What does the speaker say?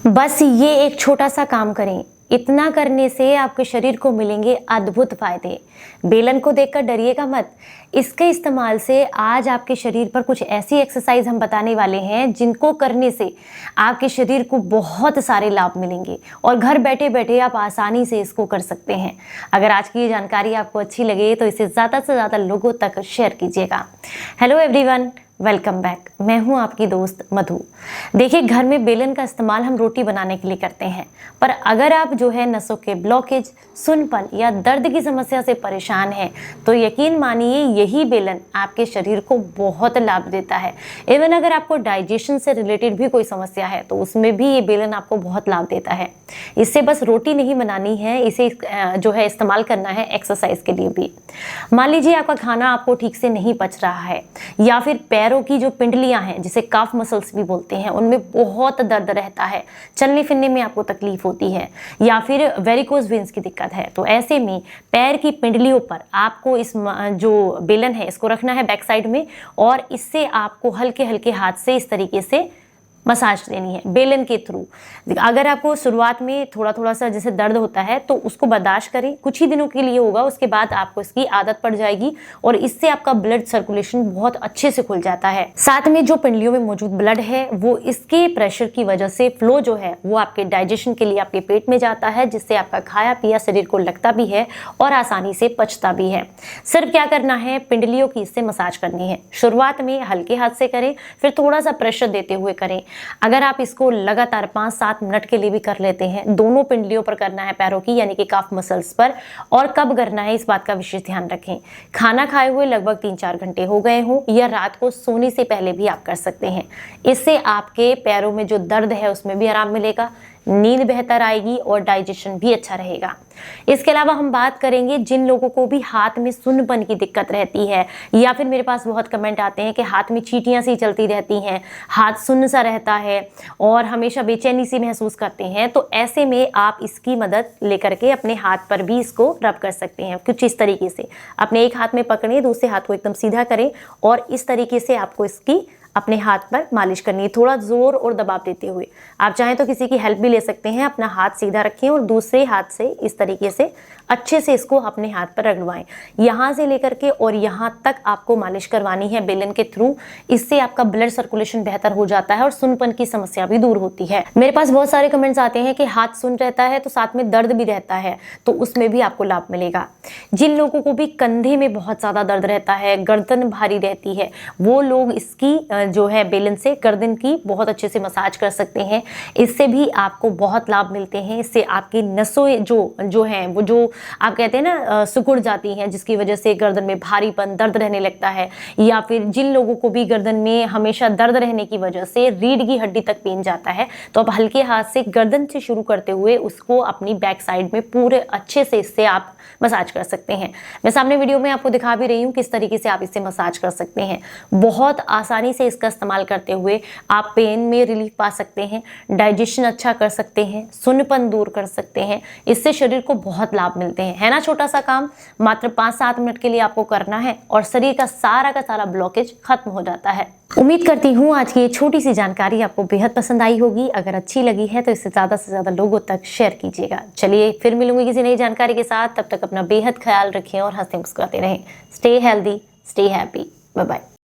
बस ये एक छोटा सा काम करें, इतना करने से आपके शरीर को मिलेंगे अद्भुत फायदे। बेलन को देखकर डरिएगा मत। इसके इस्तेमाल से आज आपके शरीर पर कुछ ऐसी एक्सरसाइज हम बताने वाले हैं जिनको करने से आपके शरीर को बहुत सारे लाभ मिलेंगे और घर बैठे बैठे आप आसानी से इसको कर सकते हैं। अगर आज की ये जानकारी आपको अच्छी लगे तो इसे ज़्यादा से ज़्यादा लोगों तक शेयर कीजिएगा। Hello everyone, welcome back. मैं हूं आपकी दोस्त मधु। देखिए, घर में बेलन का इस्तेमाल हम रोटी बनाने के लिए करते हैं, पर अगर आप जो है नसों के ब्लॉकेज, सुनपन या दर्द की समस्या से परेशान हैं तो यकीन मानिए यही बेलन आपके शरीर को बहुत लाभ देता है। इवन अगर आपको डाइजेशन से रिलेटेड भी कोई समस्या है तो उसमें भी ये बेलन आपको बहुत लाभ देता है। इससे बस रोटी नहीं बनानी है, इसे जो है इस्तेमाल करना है एक्सरसाइज के लिए भी। मान लीजिए आपका खाना आपको ठीक से नहीं पच रहा है या फिर पैरों की जो पिंडलियां हैं जिसे काफ मसल्स भी बोलते हैं उनमें बहुत दर्द रहता है, चलने फिरने में आपको तकलीफ होती है या फिर वेरिकोज वेन्स की दिक्कत है, तो ऐसे में पैर की पिंडलियों पर आपको इस जो बेलन है इसको रखना है बैक साइड में और इससे आपको हल्के हल्के हाथ से इस तरीके से मसाज देनी है बेलन के थ्रू। अगर आपको शुरुआत में थोड़ा थोड़ा सा जैसे दर्द होता है तो उसको बर्दाश्त करें, कुछ ही दिनों के लिए होगा, उसके बाद आपको इसकी आदत पड़ जाएगी और इससे आपका ब्लड सर्कुलेशन बहुत अच्छे से खुल जाता है। साथ में जो पिंडलियों में मौजूद ब्लड है वो इसके प्रेशर की वजह से फ्लो जो है वो आपके डाइजेशन के लिए आपके पेट में जाता है, जिससे आपका खाया पिया शरीर को लगता भी है और आसानी से पचता भी है। सिर्फ क्या करना है, पिंडलियों की इससे मसाज करनी है। शुरुआत में हल्के हाथ से करें, फिर थोड़ा सा प्रेशर देते हुए करें। अगर आप इसको लगातार 5-7 मिनट के लिए भी कर लेते हैं, दोनों पिंडलियों पर करना है, पैरों की यानी कि काफ मसल्स पर, और कब करना है इस बात का विशेष ध्यान रखें। खाना खाए हुए लगभग 3-4 घंटे हो गए हों या रात को सोने से पहले भी आप कर सकते हैं। इससे आपके पैरों में जो दर्द है उसमें भी आराम मिलेगा, नींद बेहतर आएगी और डाइजेशन भी अच्छा रहेगा। इसके अलावा हम बात करेंगे जिन लोगों को भी हाथ में सुन्नपन की दिक्कत रहती है या फिर मेरे पास बहुत कमेंट आते हैं कि हाथ में चींटियां सी चलती रहती हैं, हाथ सुन्न सा रहता है और हमेशा बेचैनी सी महसूस करते हैं, तो ऐसे में आप इसकी मदद लेकर के अपने हाथ पर भी इसको रब कर सकते हैं। कुछ इस तरीके से अपने एक हाथ में पकड़ें, दूसरे हाथ को एकदम सीधा करें और इस तरीके से आपको इसकी अपने हाथ पर मालिश करनी है, थोड़ा जोर और दबाव देते हुए। आप चाहें तो किसी की हेल्प भी ले सकते हैं। अपना हाथ सीधा रखें और दूसरे हाथ से इस तरीके से अच्छे से इसको अपने हाथ पर रगड़वाएं। यहाँ से लेकर के और यहाँ तक आपको मालिश करवानी है बेलन के थ्रू। इससे आपका ब्लड सर्कुलेशन बेहतर हो जाता है और सुन्नपन की समस्या भी दूर होती है। मेरे पास बहुत सारे कमेंट्स आते हैं कि हाथ सुन्न रहता है तो साथ में दर्द भी रहता है, तो उसमें भी आपको लाभ मिलेगा। जिन लोगों को भी कंधे में बहुत ज्यादा दर्द रहता है, गर्दन भारी रहती है, वो लोग इसकी जो है बेलन से गर्दन की बहुत अच्छे से मसाज कर सकते हैं। इससे भी आपको बहुत लाभ मिलते हैं। इससे आपकी नसों जो हैं वो जो आप कहते हैं ना सिकुड़ जाती हैं, जिसकी वजह से गर्दन में भारीपन, दर्द रहने लगता है, या फिर जिन लोगों को भी गर्दन में हमेशा दर्द रहने की वजह से रीढ़ की हड्डी तक पेन जाता है, तो आप हल्के हाथ से गर्दन से शुरू करते हुए उसको अपनी बैक साइड में पूरे अच्छे से इससे आप मसाज कर सकते हैं। मैं सामने वीडियो में आपको दिखा भी रही हूँ किस तरीके से आप इससे मसाज कर सकते हैं। बहुत आसानी से इसका इस्तेमाल करते हुए आप पेन में रिलीफ पा सकते हैं, डाइजेशन अच्छा कर सकते हैं, सुन्नपन दूर कर सकते हैं। इससे शरीर को बहुत लाभ मिलते हैं। है ना छोटा सा काम, मात्र 5-7 मिनट के लिए आपको करना है और शरीर का सारा ब्लॉकेज खत्म हो जाता है। उम्मीद करती हूँ आज की ये छोटी सी जानकारी आपको बेहद पसंद आई होगी। अगर अच्छी लगी है तो इसे ज़्यादा से ज़्यादा लोगों तक शेयर कीजिएगा। चलिए फिर मिलूंगी किसी नई जानकारी के साथ। तब तक अपना बेहद ख्याल रखें और हंसते मुस्कुराते रहें। Stay healthy, stay happy. Bye bye.